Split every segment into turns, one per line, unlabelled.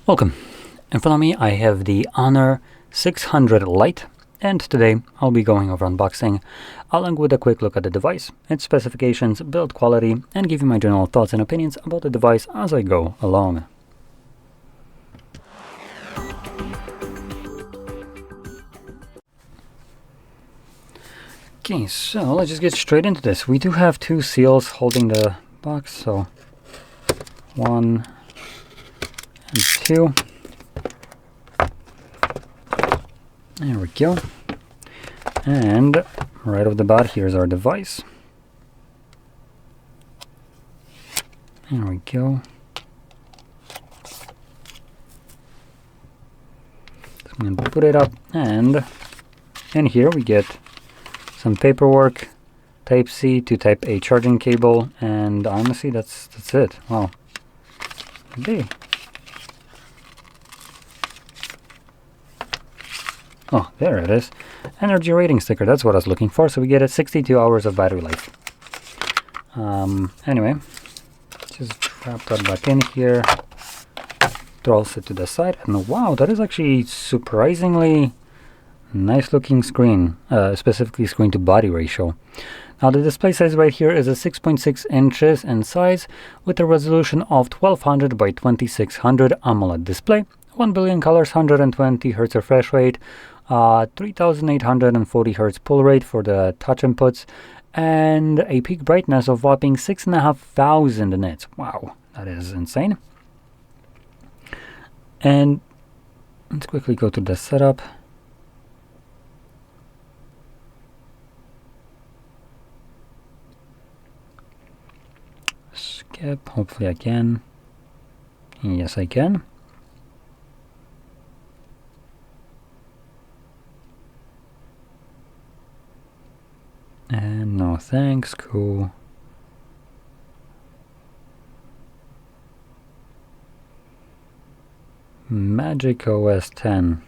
Welcome. In front of me I have the Honor 600 Lite, and today I'll be going over unboxing along with a quick look at the device, its specifications, build quality, and give you my general thoughts and opinions about the device as I go along. Okay, so let's just get straight into this. We do have two seals holding the box, so 1 and 2. There we go. And right off the bat, here's our device. There we go. So I'm going to put it up, and in here we get some paperwork, Type-C to Type-A charging cable, and honestly that's it. Wow. Okay. Oh, there it is. Energy rating sticker, that's what I was looking for. So we get 62 hours of battery life. Anyway, just wrap that back in here. Toss it to the side. And wow, that is actually surprisingly nice looking screen, specifically screen to body ratio. Now the display size right here is a 6.6 inches in size with a resolution of 1200 by 2600 AMOLED display, 1 billion colors, 120 Hz refresh rate, 3840 Hz pull rate for the touch inputs, and a peak brightness of whopping 6,500 nits. Wow, that is insane. And let's quickly go to the setup. Skip, hopefully I can. Yes, I can. And no thanks, cool. Magic OS 10.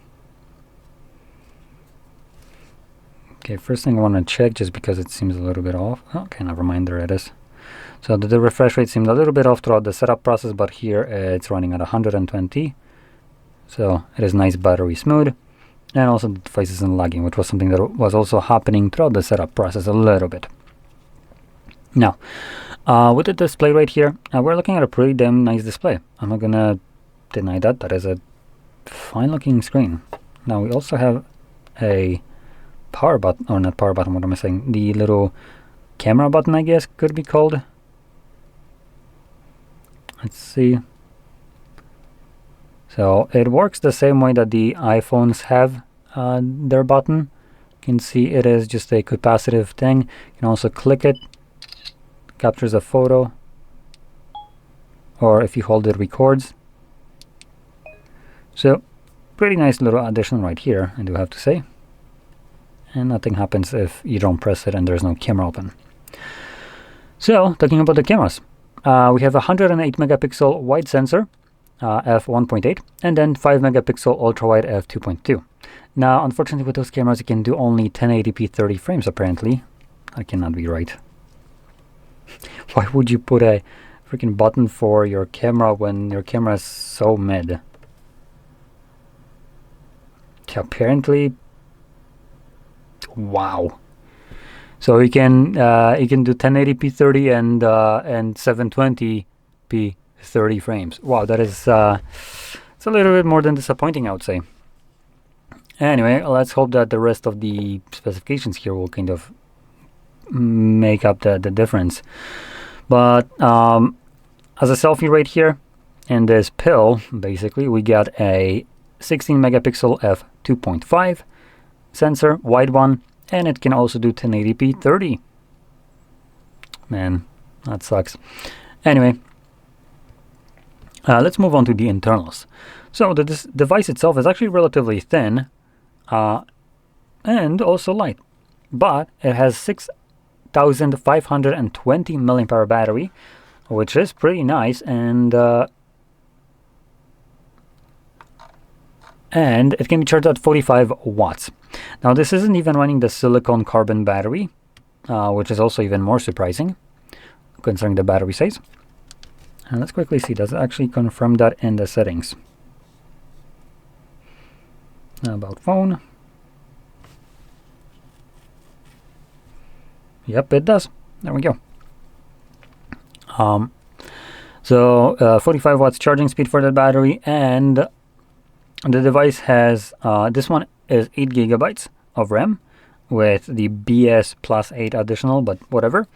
Okay, first thing I want to check, just because it seems a little bit off. Okay, never mind, there it is. So the refresh rate seemed a little bit off throughout the setup process, but here it's running at 120. So it is nice battery smooth. And also the device isn't lagging, which was something that was also happening throughout the setup process a little bit. Now, with the display right here, we're looking at a pretty damn nice display. I'm not gonna deny that. That is a fine looking screen. Now we also have a power button, or not power button, what am I saying? The little camera button, I guess, could be called. Let's see. So it works the same way that the iPhones have their button. You can see it is just a capacitive thing. You can also click it, captures a photo, or if you hold it, records. So pretty nice little addition right here, I do have to say. And nothing happens if you don't press it and there's no camera open. So talking about the cameras, we have a 108 megapixel wide sensor, f1.8, and then 5 megapixel ultra wide f2.2. Now unfortunately with those cameras you can do only 1080p 30 frames apparently. That cannot be right. Why would you put a freaking button for your camera when your camera is so mid? Apparently, wow. So you can do 1080p 30 and 720p 30 frames. Wow, that is it's a little bit more than disappointing, I would say. Anyway, let's hope that the rest of the specifications here will kind of make up the difference. But as a selfie right here in this pill, basically we got a 16 megapixel f2.5 sensor, wide one, and it can also do 1080p 30. Man, that sucks. Anyway, let's move on to the internals. So this device itself is actually relatively thin and also light, but it has 6,520 mAh battery, which is pretty nice, and it can be charged at 45 watts. Now this isn't even running the silicon carbon battery, which is also even more surprising considering the battery size. And let's quickly see, does it actually confirm that in the settings? About phone. Yep, it does. There we go. So 45 watts charging speed for that battery, and the device has this one is 8 gigabytes of RAM with the BS plus 8 additional, but whatever.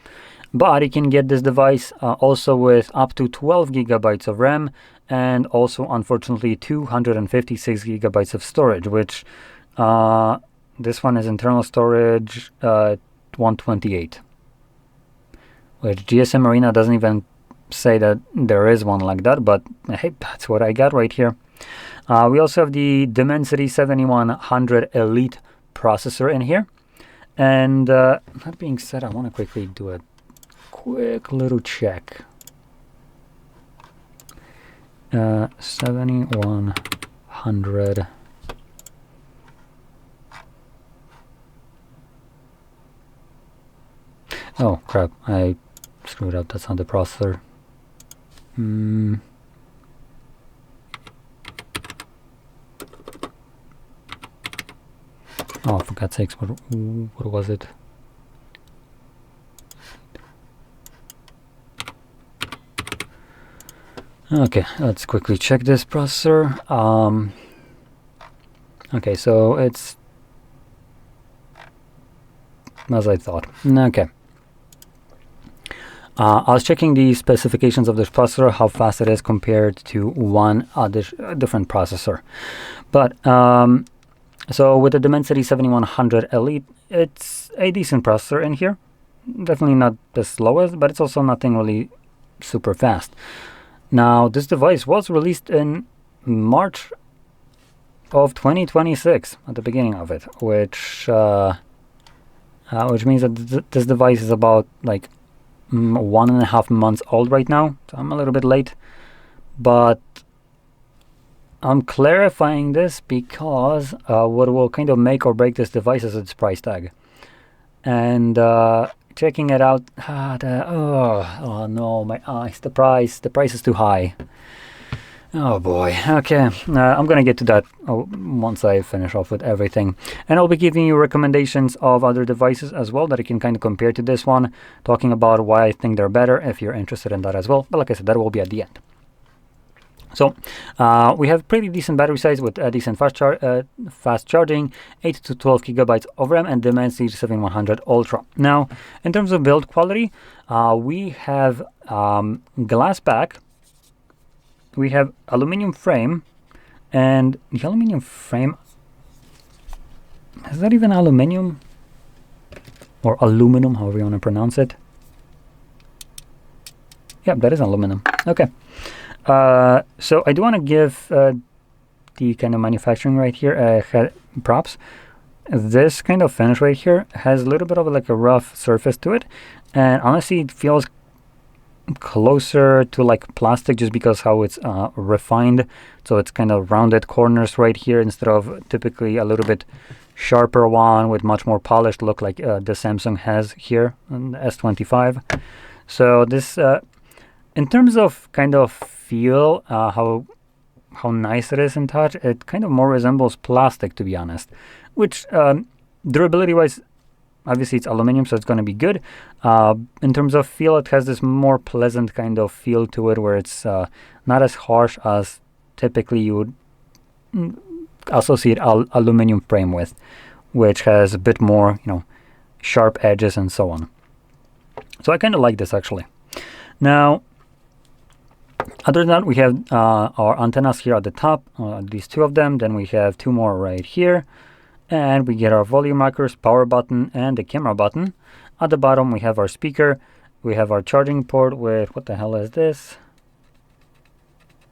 But you can get this device also with up to 12 gigabytes of RAM, and also unfortunately 256 gigabytes of storage, which this one is internal storage 128, which GSM Arena doesn't even say that there is one like that, but hey, that's what I got right here. We also have the Dimensity 7100 Elite processor in here, and that being said, I want to quickly do a quick little check. 7100. Oh crap, I screwed up. That's not the processor. Oh, for God's sakes, what was it? Okay, let's quickly check this processor. Okay, so it's as I thought. Okay. I was checking the specifications of this processor, how fast it is compared to one other different processor. But so with the Dimensity 7100 Elite, it's a decent processor in here. Definitely not the slowest, but it's also nothing really super fast. Now, this device was released in March of 2026, at the beginning of it, which means that this device is about like 1.5 months old right now. So I'm a little bit late, but I'm clarifying this because what will kind of make or break this device is its price tag. And checking it out, oh no, my eyes, the price is too high. Oh boy. Okay, I'm gonna get to that once I finish off with everything, and I'll be giving you recommendations of other devices as well that I can kind of compare to this one, talking about why I think they're better if you're interested in that as well. But like I said, that will be at the end. So we have pretty decent battery size with a decent fast charging, 8 to 12 gigabytes of RAM, and Dimensity 7100 Ultra. Now, in terms of build quality, we have glass back, we have aluminum frame, and the aluminum frame, is that even aluminum? Or aluminum, however you want to pronounce it. Yep, that is aluminum. Okay. So I do want to give the kind of manufacturing right here props. This kind of finish right here has a little bit of like a rough surface to it, and honestly it feels closer to like plastic just because how it's refined. So it's kind of rounded corners right here instead of typically a little bit sharper one with much more polished look like the Samsung has here on the S25. So this in terms of kind of feel, how nice it is in touch, it kind of more resembles plastic, to be honest, which durability wise, obviously it's aluminum, so it's going to be good. In terms of feel, it has this more pleasant kind of feel to it where it's not as harsh as typically you would associate aluminum frame with, which has a bit more, sharp edges and so on. So I kind of like this actually. Now, other than that, we have our antennas here at the top, these two of them. Then we have two more right here. And we get our volume markers, power button, and the camera button. At the bottom, we have our speaker. We have our charging port with, what the hell is this?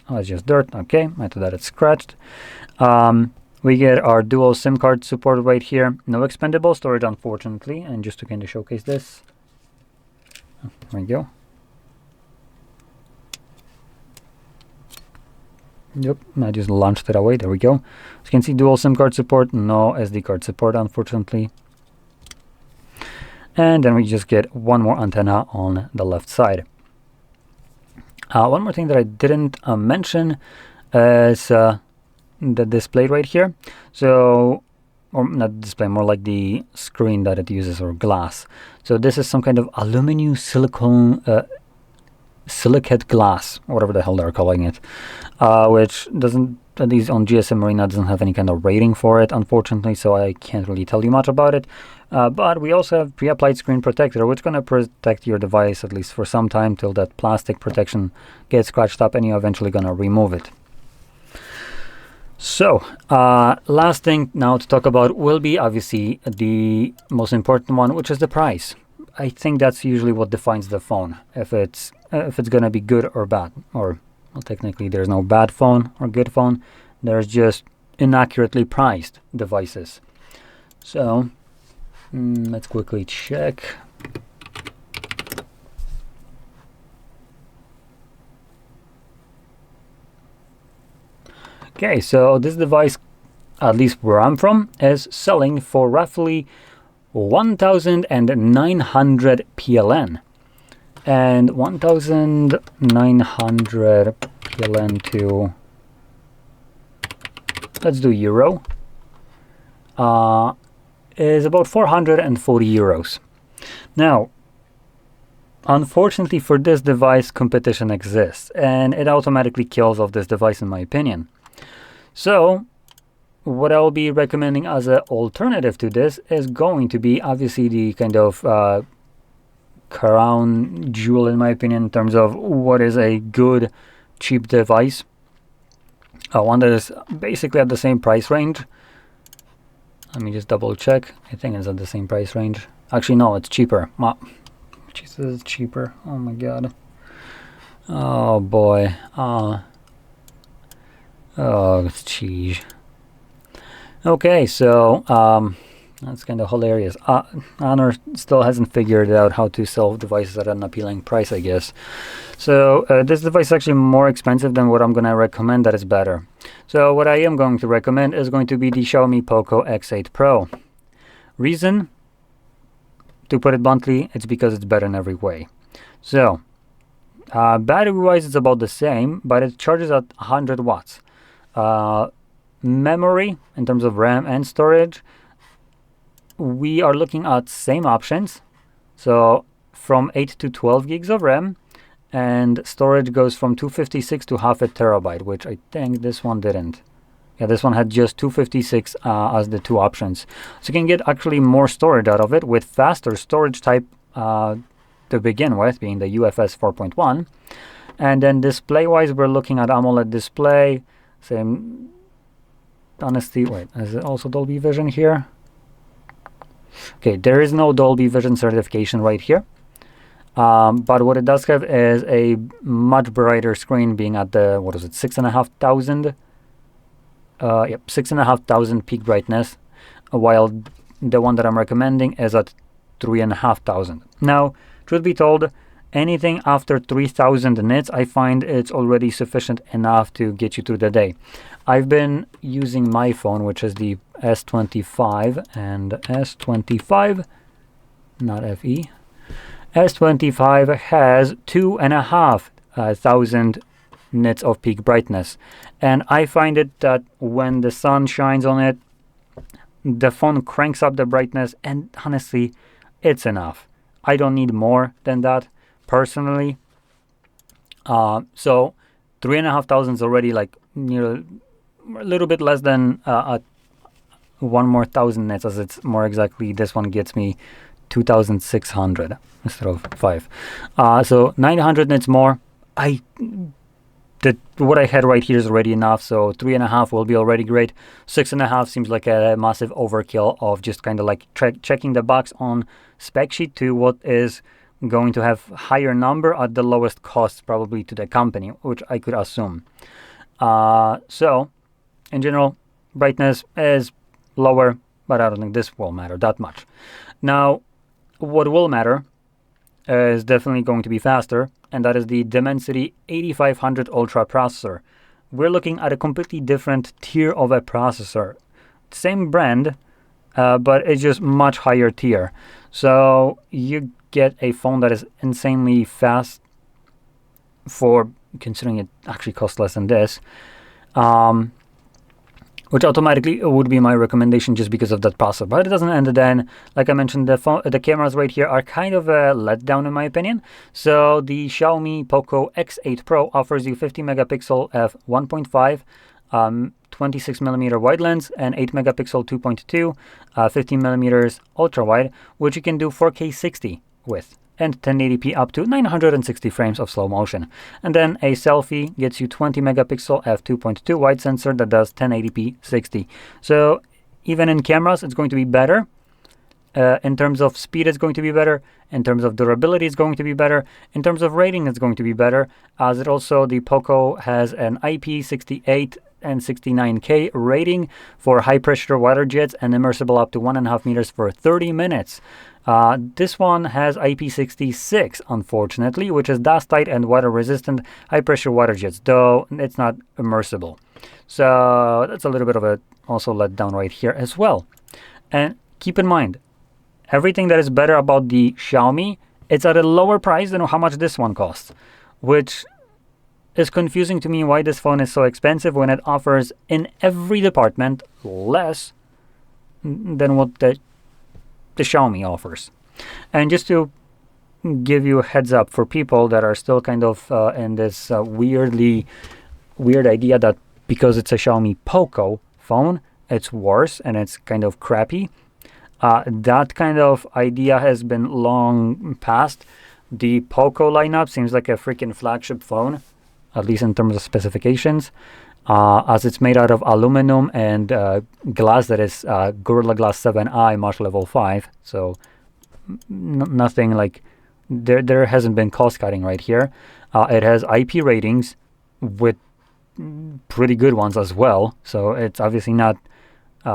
Oh, it's just dirt. Okay, I thought that it's scratched. We get our dual SIM card support right here. No expandable storage, unfortunately. And just to kind of showcase this, there we go. Yep, I just launched it away. There we go. So you can see dual SIM card support, no SD card support, unfortunately. And then we just get one more antenna on the left side. One more thing that I didn't mention is the display right here. So, or not display, more like the screen that it uses, or glass. So this is some kind of aluminum silicone silicate glass, whatever the hell they're calling it, which doesn't, at least on GSM Marina, doesn't have any kind of rating for it, unfortunately, so I can't really tell you much about it. But we also have pre-applied screen protector, which is going to protect your device at least for some time, till that plastic protection gets scratched up and you're eventually going to remove it. So, last thing now to talk about will be obviously the most important one, which is the price. I think that's usually what defines the phone, if it's going to be good or bad. Or, well, technically there's no bad phone or good phone, there's just inaccurately priced devices. So, let's quickly check. Okay, so this device, at least where I'm from, is selling for roughly 1,900 PLN. And 1,900 PLN to, let's do euro, is about 440 euros. Now, unfortunately for this device, competition exists, and it automatically kills off this device, in my opinion. So, what I'll be recommending as an alternative to this is going to be obviously the kind of crown jewel, in my opinion, in terms of what is a good, cheap device. One that is basically at the same price range. Let me just double check. I think it's at the same price range. Actually, no, it's cheaper. Jesus, it's cheaper. Oh my god. Oh boy. Oh, it's cheese. Okay, so that's kind of hilarious. Honor still hasn't figured out how to sell devices at an appealing price, I guess. So this device is actually more expensive than what I'm going to recommend that is better. So what I am going to recommend is going to be the Xiaomi Poco X8 Pro. Reason, to put it bluntly, it's because it's better in every way. So battery-wise, it's about the same, but it charges at 100 watts. Memory, in terms of RAM and storage, we are looking at same options. So from 8 to 12 gigs of RAM, and storage goes from 256 to half a terabyte, which I think this one didn't. Yeah, this one had just 256 as the two options. So you can get actually more storage out of it with faster storage type to begin with, being the UFS 4.1. And then display-wise, we're looking at AMOLED display. Same, honestly, wait, is it also Dolby Vision here? Okay, there is no Dolby Vision certification right here. But what it does have is a much brighter screen, being at the, what is it, 6,500? Yep, 6,500 peak brightness, while the one that I'm recommending is at 3,500. Now, truth be told, anything after 3,000 nits, I find it's already sufficient enough to get you through the day. I've been using my phone, which is the S25, and S25, not FE. S25 has 2,500 nits of peak brightness, and I find it that when the sun shines on it, the phone cranks up the brightness, and honestly, it's enough. I don't need more than that personally. So 3,500 is already like near a little bit less than one more 1,000 nits, as it's more exactly, this one gets me 2,600 instead of 5. So 900 nits more. What I had right here is already enough, so 3.5 will be already great. 6.5 seems like a massive overkill of just kind of like checking the box on spec sheet to what is going to have higher number at the lowest cost probably to the company, which I could assume. So in general, brightness is lower, but I don't think this will matter that much. Now, what will matter is definitely going to be faster, and that is the Dimensity 8500 Ultra processor. We're looking at a completely different tier of a processor. Same brand, but it's just much higher tier. So you get a phone that is insanely fast for, considering it actually costs less than this. which automatically would be my recommendation just because of that processor. But it doesn't end then. Like I mentioned, the cameras right here are kind of a letdown in my opinion. So the Xiaomi Poco X8 Pro offers you 50 megapixel f1.5, 26 millimeter wide lens, and 8 megapixel 2.2, 15 millimeters ultra wide, which you can do 4K 60 with, and 1080p up to 960 frames of slow motion. And then a selfie gets you 20 megapixel f2.2 wide sensor that does 1080p 60. So even in cameras, it's going to be better. In terms of speed, it's going to be better. In terms of durability, it's going to be better. In terms of rating, it's going to be better, as it also, the Poco has an IP68 and 69K rating for high pressure water jets and immersible up to 1.5 meters for 30 minutes. This one has IP66, unfortunately, which is dust tight and water resistant high pressure water jets, though it's not immersible. So that's a little bit of a also let down right here as well. And keep in mind, everything that is better about the Xiaomi, it's at a lower price than how much this one costs, which is confusing to me why this phone is so expensive when it offers in every department less than what the Xiaomi offers. And just to give you a heads up for people that are still kind of in this weird idea that because it's a Xiaomi Poco phone, it's worse and it's kind of crappy. That kind of idea has been long past. The Poco lineup seems like a freaking flagship phone, at least in terms of specifications, as it's made out of aluminum and glass that is Gorilla Glass 7i March level 5. So nothing like, there hasn't been cost cutting right here. It has IP ratings with pretty good ones as well. So it's obviously not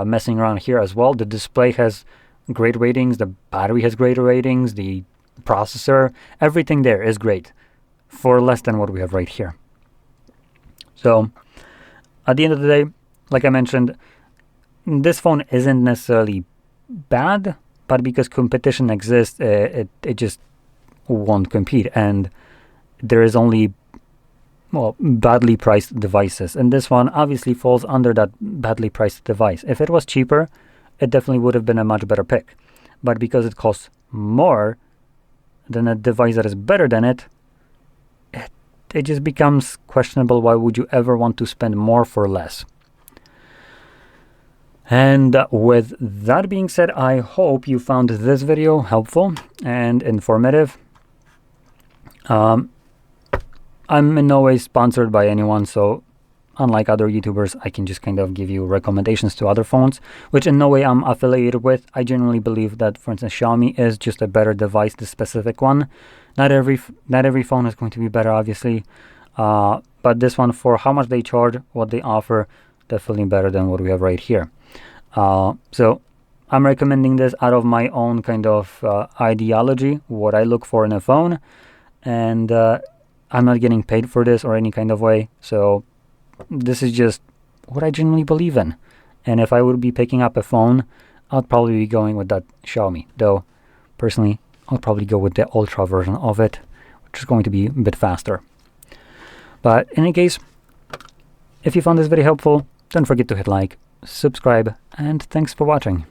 messing around here as well. The display has great ratings. The battery has great ratings. The processor, everything there is great for less than what we have right here. So at the end of the day, like I mentioned, this phone isn't necessarily bad, but because competition exists, it just won't compete. And there is only, well, badly priced devices. And this one obviously falls under that badly priced device. If it was cheaper, it definitely would have been a much better pick. But because it costs more than a device that is better than it, it just becomes questionable. Why would you ever want to spend more for less? And with that being said, I hope you found this video helpful and informative. I'm in no way sponsored by anyone, so unlike other YouTubers, I can just kind of give you recommendations to other phones, which in no way I'm affiliated with. I genuinely believe that, for instance, Xiaomi is just a better device, the specific one. Not every phone is going to be better, obviously, but this one, for how much they charge, what they offer, definitely better than what we have right here. So I'm recommending this out of my own kind of ideology, what I look for in a phone, and I'm not getting paid for this or any kind of way. So this is just what I genuinely believe in. And if I would be picking up a phone, I'd probably be going with that Xiaomi. Though, personally, I'll probably go with the Ultra version of it, which is going to be a bit faster. But in any case, if you found this video helpful, don't forget to hit like, subscribe, and thanks for watching.